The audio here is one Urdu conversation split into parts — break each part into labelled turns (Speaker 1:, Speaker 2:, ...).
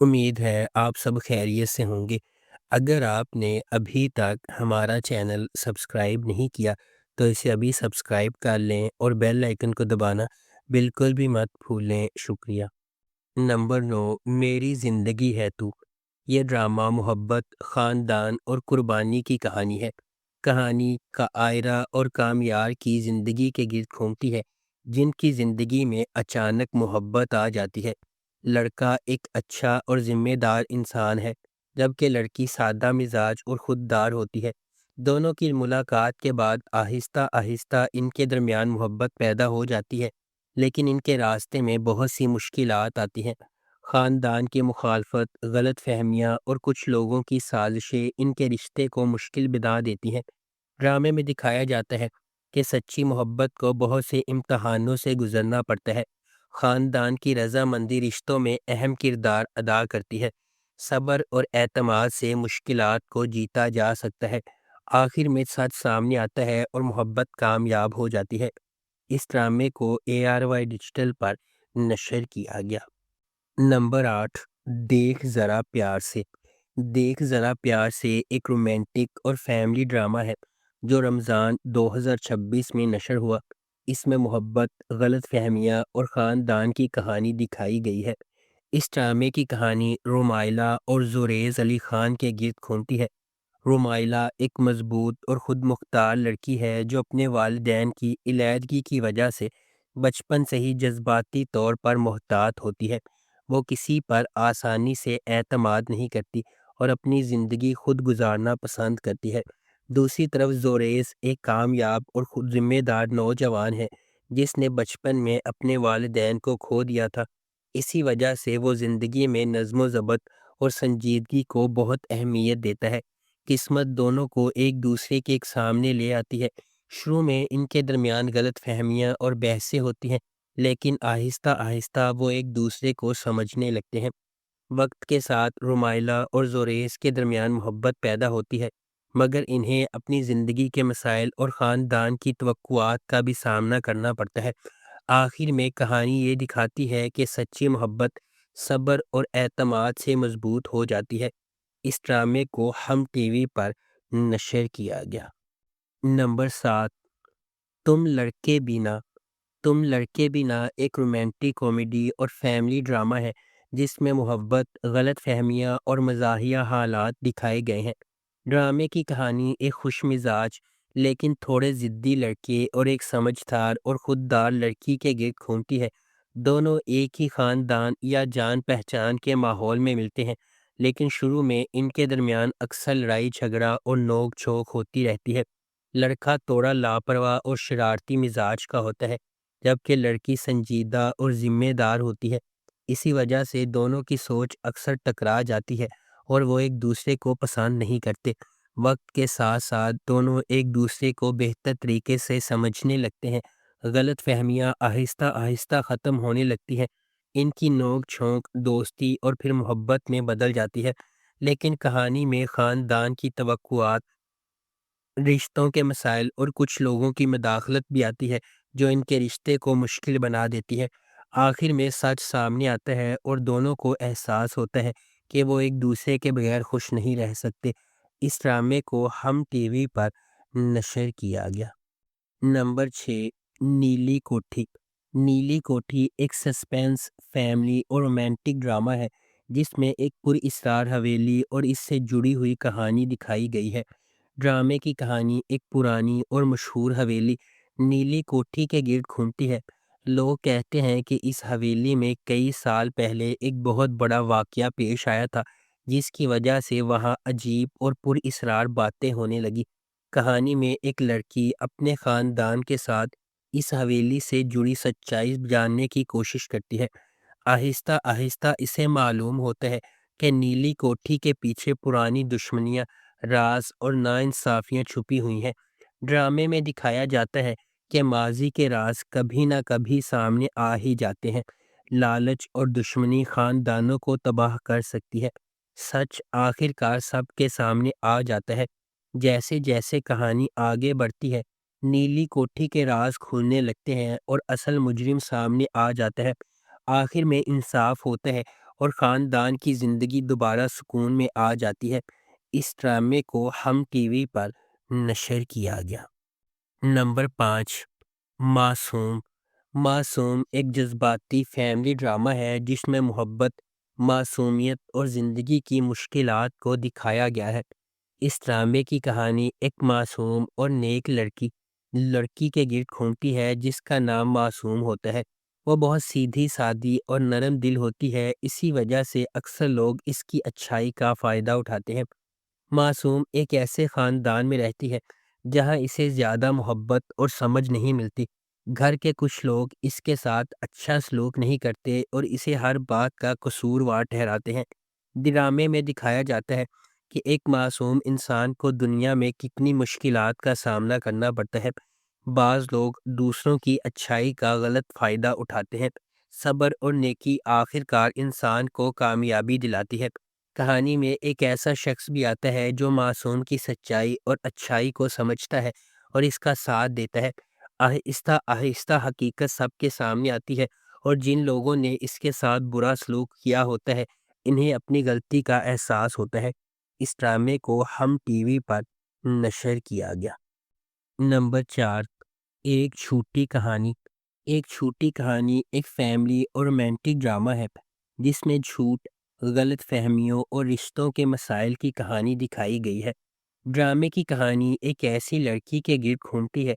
Speaker 1: امید ہے آپ سب خیریت سے ہوں گے۔ اگر آپ نے ابھی تک ہمارا چینل سبسکرائب نہیں کیا تو اسے ابھی سبسکرائب کر لیں اور بیل آئکن کو دبانا بالکل بھی مت بھولیں۔ شکریہ۔ نمبر 9، میری زندگی ہے تو۔ یہ ڈرامہ محبت، خاندان اور قربانی کی کہانی ہے۔ کہانی کا آئرہ اور کامیار کی زندگی کے گرد گھومتی ہے، جن کی زندگی میں اچانک محبت آ جاتی ہے۔ لڑکا ایک اچھا اور ذمہ دار انسان ہے، جبکہ لڑکی سادہ مزاج اور خوددار ہوتی ہے۔ دونوں کی ملاقات کے بعد آہستہ آہستہ ان کے درمیان محبت پیدا ہو جاتی ہے، لیکن ان کے راستے میں بہت سی مشکلات آتی ہیں۔ خاندان کی مخالفت، غلط فہمیاں اور کچھ لوگوں کی سازشیں ان کے رشتے کو مشکل بنا دیتی ہیں۔ ڈرامے میں دکھایا جاتا ہے کہ سچی محبت کو بہت سے امتحانوں سے گزرنا پڑتا ہے۔ خاندان کی رضامندی رشتوں میں اہم کردار ادا کرتی ہے۔ صبر اور اعتماد سے مشکلات کو جیتا جا سکتا ہے۔ آخر میں سچ سامنے آتا ہے اور محبت کامیاب ہو جاتی ہے۔ اس ڈرامے کو ARY ڈیجیٹل پر نشر کیا گیا۔ نمبر 8، دیکھ ذرا پیار سے۔ دیکھ ذرا پیار سے ایک رومانٹک اور فیملی ڈرامہ ہے جو رمضان 2026 میں نشر ہوا۔ اس میں محبت، غلط فہمیاں اور خاندان کی کہانی دکھائی گئی ہے۔ اس ڈرامے کی کہانی رومائلہ اور زوریز علی خان کے گرد گھومتی ہے۔ رومائلہ ایک مضبوط اور خود مختار لڑکی ہے جو اپنے والدین کی علیحدگی کی وجہ سے بچپن سے ہی جذباتی طور پر محتاط ہوتی ہے۔ وہ کسی پر آسانی سے اعتماد نہیں کرتی اور اپنی زندگی خود گزارنا پسند کرتی ہے۔ دوسری طرف زوریز ایک کامیاب اور خود ذمہ دار نوجوان ہے جس نے بچپن میں اپنے والدین کو کھو دیا تھا۔ اسی وجہ سے وہ زندگی میں نظم و ضبط اور سنجیدگی کو بہت اہمیت دیتا ہے۔ قسمت دونوں کو ایک دوسرے کے سامنے لے آتی ہے۔ شروع میں ان کے درمیان غلط فہمیاں اور بحثیں ہوتی ہیں، لیکن آہستہ آہستہ وہ ایک دوسرے کو سمجھنے لگتے ہیں۔ وقت کے ساتھ رومائلہ اور زوریز کے درمیان محبت پیدا ہوتی ہے، مگر انہیں اپنی زندگی کے مسائل اور خاندان کی توقعات کا بھی سامنا کرنا پڑتا ہے۔ آخر میں کہانی یہ دکھاتی ہے کہ سچی محبت صبر اور اعتماد سے مضبوط ہو جاتی ہے۔ اس ڈرامے کو ہم ٹی وی پر نشر کیا گیا۔ نمبر 7، تم لڑکے بینا۔ تم لڑکے بینا ایک رومانٹک کامیڈی اور فیملی ڈرامہ ہے جس میں محبت، غلط فہمیاں اور مزاحیہ حالات دکھائے گئے ہیں۔ ڈرامے کی کہانی ایک خوش مزاج لیکن تھوڑے ضدی لڑکے اور ایک سمجھدار اور خوددار لڑکی کے گرد گھومتی ہے۔ دونوں ایک ہی خاندان یا جان پہچان کے ماحول میں ملتے ہیں، لیکن شروع میں ان کے درمیان اکثر لڑائی جھگڑا اور نوک جھوک ہوتی رہتی ہے۔ لڑکا تھوڑا لاپرواہ اور شرارتی مزاج کا ہوتا ہے، جبکہ لڑکی سنجیدہ اور ذمہ دار ہوتی ہے۔ اسی وجہ سے دونوں کی سوچ اکثر ٹکرا جاتی ہے اور وہ ایک دوسرے کو پسند نہیں کرتے۔ وقت کے ساتھ ساتھ دونوں ایک دوسرے کو بہتر طریقے سے سمجھنے لگتے ہیں۔ غلط فہمیاں آہستہ آہستہ ختم ہونے لگتی ہیں۔ ان کی نوک جھونک دوستی اور پھر محبت میں بدل جاتی ہے، لیکن کہانی میں خاندان کی توقعات، رشتوں کے مسائل اور کچھ لوگوں کی مداخلت بھی آتی ہے جو ان کے رشتے کو مشکل بنا دیتی ہے۔ آخر میں سچ سامنے آتا ہے اور دونوں کو احساس ہوتا ہے کہ وہ ایک دوسرے کے بغیر خوش نہیں رہ سکتے۔ اس ڈرامے کو ہم ٹی وی پر نشر کیا گیا۔ نمبر 6، نیلی کوٹھی۔ نیلی کوٹھی ایک سسپینس، فیملی اور رومانٹک ڈرامہ ہے جس میں ایک پراسرار حویلی اور اس سے جڑی ہوئی کہانی دکھائی گئی ہے۔ ڈرامے کی کہانی ایک پرانی اور مشہور حویلی نیلی کوٹھی کے گرد گھومتی ہے۔ لوگ کہتے ہیں کہ اس حویلی میں کئی سال پہلے ایک بہت بڑا واقعہ پیش آیا تھا جس کی وجہ سے وہاں عجیب اور پراسرار باتیں ہونے لگی۔ کہانی میں ایک لڑکی اپنے خاندان کے ساتھ اس حویلی سے جڑی سچائی جاننے کی کوشش کرتی ہے۔ آہستہ آہستہ اسے معلوم ہوتا ہے کہ نیلی کوٹھی کے پیچھے پرانی دشمنیاں، راز اور ناانصافیاں چھپی ہوئی ہیں۔ ڈرامے میں دکھایا جاتا ہے کہ ماضی کے راز کبھی نہ کبھی سامنے آ ہی جاتے ہیں۔ لالچ اور دشمنی خاندانوں کو تباہ کر سکتی ہے۔ سچ آخر کار سب کے سامنے آ جاتا ہے۔ جیسے جیسے کہانی آگے بڑھتی ہے، نیلی کوٹھی کے راز کھلنے لگتے ہیں اور اصل مجرم سامنے آ جاتا ہے۔ آخر میں انصاف ہوتا ہے اور خاندان کی زندگی دوبارہ سکون میں آ جاتی ہے۔ اس ڈرامے کو ہم ٹی وی پر نشر کیا گیا۔ نمبر 5، معصوم۔ معصوم ایک جذباتی فیملی ڈرامہ ہے جس میں محبت، معصومیت اور زندگی کی مشکلات کو دکھایا گیا ہے۔ اس ڈرامے کی کہانی ایک معصوم اور نیک لڑکی کے گرد گھومتی ہے جس کا نام معصوم ہوتا ہے۔ وہ بہت سیدھی سادی اور نرم دل ہوتی ہے، اسی وجہ سے اکثر لوگ اس کی اچھائی کا فائدہ اٹھاتے ہیں۔ معصوم ایک ایسے خاندان میں رہتی ہے جہاں اسے زیادہ محبت اور سمجھ نہیں ملتی۔ گھر کے کچھ لوگ اس کے ساتھ اچھا سلوک نہیں کرتے اور اسے ہر بات کا قصوروار ٹھہراتے ہیں۔ ڈرامے میں دکھایا جاتا ہے کہ ایک معصوم انسان کو دنیا میں کتنی مشکلات کا سامنا کرنا پڑتا ہے۔ بعض لوگ دوسروں کی اچھائی کا غلط فائدہ اٹھاتے ہیں۔ صبر اور نیکی آخر کار انسان کو کامیابی دلاتی ہے۔ کہانی میں ایک ایسا شخص بھی آتا ہے جو معصوم کی سچائی اور اچھائی کو سمجھتا ہے اور اس کا ساتھ دیتا ہے۔ آہستہ آہستہ حقیقت سب کے سامنے آتی ہے اور جن لوگوں نے اس کے ساتھ برا سلوک کیا ہوتا ہے انہیں اپنی غلطی کا احساس ہوتا ہے۔ اس ڈرامے کو ہم ٹی وی پر نشر کیا گیا۔ نمبر 4، ایک چھوٹی کہانی۔ ایک چھوٹی کہانی ایک فیملی اور رومانٹک ڈرامہ ہے جس میں جھوٹ، غلط فہمیوں اور رشتوں کے مسائل کی کہانی دکھائی گئی ہے۔ ڈرامے کی کہانی ایک ایسی لڑکی کے گرد گھومتی ہے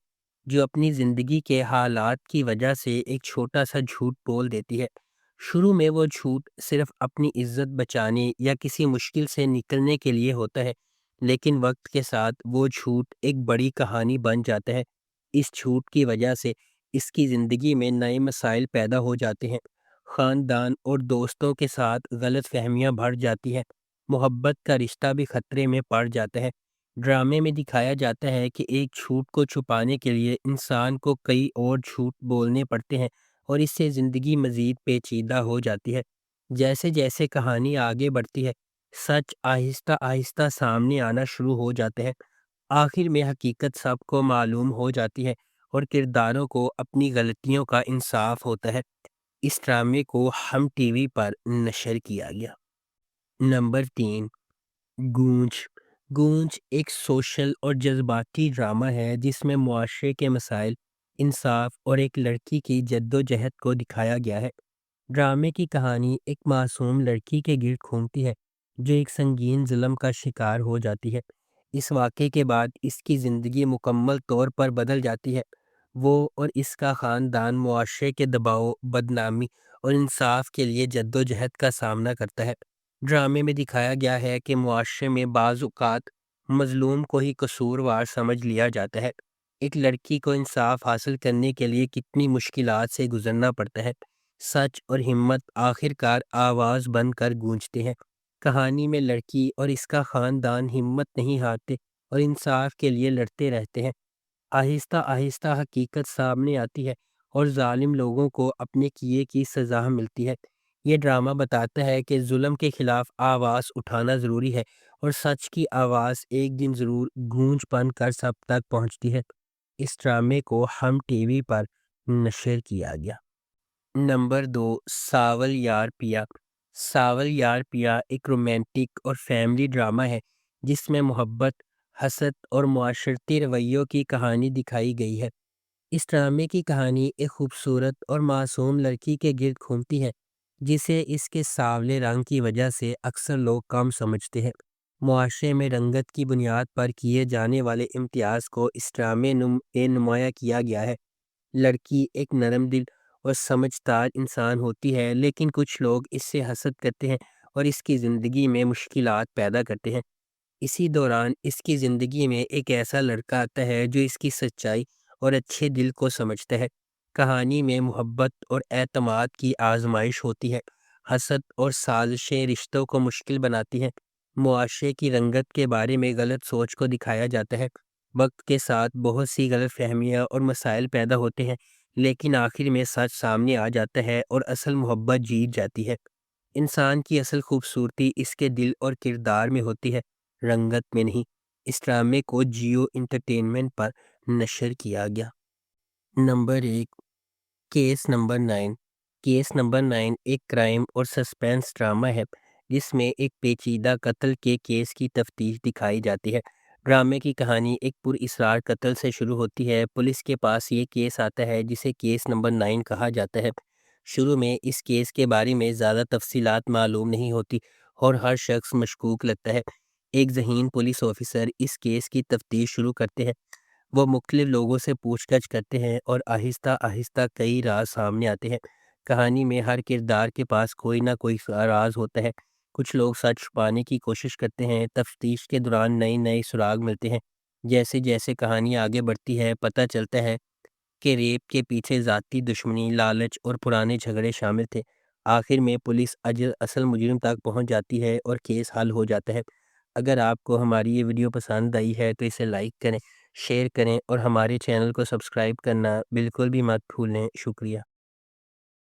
Speaker 1: جو اپنی زندگی کے حالات کی وجہ سے ایک چھوٹا سا جھوٹ بول دیتی ہے۔ شروع میں وہ جھوٹ صرف اپنی عزت بچانے یا کسی مشکل سے نکلنے کے لیے ہوتا ہے، لیکن وقت کے ساتھ وہ جھوٹ ایک بڑی کہانی بن جاتا ہے۔ اس جھوٹ کی وجہ سے اس کی زندگی میں نئے مسائل پیدا ہو جاتے ہیں، خاندان اور دوستوں کے ساتھ غلط فہمیاں بڑھ جاتی ہیں، محبت کا رشتہ بھی خطرے میں پڑ جاتا ہے۔ ڈرامے میں دکھایا جاتا ہے کہ ایک جھوٹ کو چھپانے کے لیے انسان کو کئی اور جھوٹ بولنے پڑتے ہیں اور اس سے زندگی مزید پیچیدہ ہو جاتی ہے۔ جیسے جیسے کہانی آگے بڑھتی ہے، سچ آہستہ آہستہ سامنے آنا شروع ہو جاتے ہیں۔ آخر میں حقیقت سب کو معلوم ہو جاتی ہے اور کرداروں کو اپنی غلطیوں کا انصاف ہوتا ہے۔ اس ڈرامے کو ہم ٹی وی پر نشر کیا گیا۔ نمبر 3، گونج۔ گونج ایک سوشل اور جذباتی ڈرامہ ہے جس میں معاشرے کے مسائل، انصاف اور ایک لڑکی کی جدوجہد کو دکھایا گیا ہے۔ ڈرامے کی کہانی ایک معصوم لڑکی کے گرد گھومتی ہے جو ایک سنگین ظلم کا شکار ہو جاتی ہے۔ اس واقعے کے بعد اس کی زندگی مکمل طور پر بدل جاتی ہے۔ وہ اور اس کا خاندان معاشرے کے دباؤ، بدنامی اور انصاف کے لیے جدوجہد کا سامنا کرتا ہے۔ ڈرامے میں دکھایا گیا ہے کہ معاشرے میں بعض اوقات مظلوم کو ہی قصوروار سمجھ لیا جاتا ہے۔ ایک لڑکی کو انصاف حاصل کرنے کے لیے کتنی مشکلات سے گزرنا پڑتا ہے۔ سچ اور ہمت آخر کار آواز بن کر گونجتے ہیں۔ کہانی میں لڑکی اور اس کا خاندان ہمت نہیں ہارتے اور انصاف کے لیے لڑتے رہتے ہیں۔ آہستہ آہستہ حقیقت سامنے آتی ہے اور ظالم لوگوں کو اپنے کیے کی سزا ملتی ہے۔ یہ ڈرامہ بتاتا ہے کہ ظلم کے خلاف آواز اٹھانا ضروری ہے اور سچ کی آواز ایک دن ضرور گونج بن کر سب تک پہنچتی ہے۔ اس ڈرامے کو ہم ٹی وی پر نشر کیا گیا۔ نمبر 2، ساول یار پیا۔ ساول یار پیا ایک رومانٹک اور فیملی ڈرامہ ہے جس میں محبت، حسد اور معاشرتی رویوں کی کہانی دکھائی گئی ہے۔ اس ڈرامے کی کہانی ایک خوبصورت اور معصوم لڑکی کے گرد گھومتی ہے جسے اس کے سانولے رنگ کی وجہ سے اکثر لوگ کم سمجھتے ہیں۔ معاشرے میں رنگت کی بنیاد پر کیے جانے والے امتیاز کو اس ڈرامے میں نمایاں کیا گیا ہے۔ لڑکی ایک نرم دل اور سمجھدار انسان ہوتی ہے، لیکن کچھ لوگ اس سے حسد کرتے ہیں اور اس کی زندگی میں مشکلات پیدا کرتے ہیں۔ اسی دوران اس کی زندگی میں ایک ایسا لڑکا آتا ہے جو اس کی سچائی اور اچھے دل کو سمجھتا ہے۔ کہانی میں محبت اور اعتماد کی آزمائش ہوتی ہے۔ حسد اور سازشیں رشتوں کو مشکل بناتی ہیں۔ معاشرے کی رنگت کے بارے میں غلط سوچ کو دکھایا جاتا ہے۔ وقت کے ساتھ بہت سی غلط فہمیاں اور مسائل پیدا ہوتے ہیں، لیکن آخر میں سچ سامنے آ جاتا ہے اور اصل محبت جیت جاتی ہے۔ انسان کی اصل خوبصورتی اس کے دل اور کردار میں ہوتی ہے، رنگت میں نہیں۔ اس ڈرامے کو جیو انٹرٹینمنٹ پر نشر کیا گیا۔ Number 1، case number 9۔ Case number 9 ایک کرائم اور سسپینس ڈرامہ ہے جس میں ایک پیچیدہ قتل کے کیس کی تفتیش دکھائی جاتی ہے۔ ڈرامے کی کہانی ایک پر اسرار قتل سے شروع ہوتی ہے۔ پولیس کے پاس یہ کیس آتا ہے جسے کیس نمبر 9 کہا جاتا ہے۔ شروع میں اس کیس کے بارے میں زیادہ تفصیلات معلوم نہیں ہوتی اور ہر شخص مشکوک لگتا ہے۔ ایک ذہین پولیس آفیسر اس کیس کی تفتیش شروع کرتے ہیں۔ وہ مختلف لوگوں سے پوچھ گچھ کرتے ہیں اور آہستہ آہستہ کئی راز سامنے آتے ہیں۔ کہانی میں ہر کردار کے پاس کوئی نہ کوئی راز ہوتا ہے۔ کچھ لوگ سچ چھپانے کی کوشش کرتے ہیں۔ تفتیش کے دوران نئے سراغ ملتے ہیں۔ جیسے جیسے کہانی آگے بڑھتی ہے پتہ چلتا ہے کہ ریپ کے پیچھے ذاتی دشمنی، لالچ اور پرانے جھگڑے شامل تھے۔ آخر میں پولیس اصل مجرم تک پہنچ جاتی ہے اور کیس حل ہو جاتا ہے۔ اگر آپ کو ہماری یہ ویڈیو پسند آئی ہے تو اسے لائک کریں، شیئر کریں اور ہمارے چینل کو سبسکرائب کرنا بالکل بھی مت بھولیں۔ شکریہ۔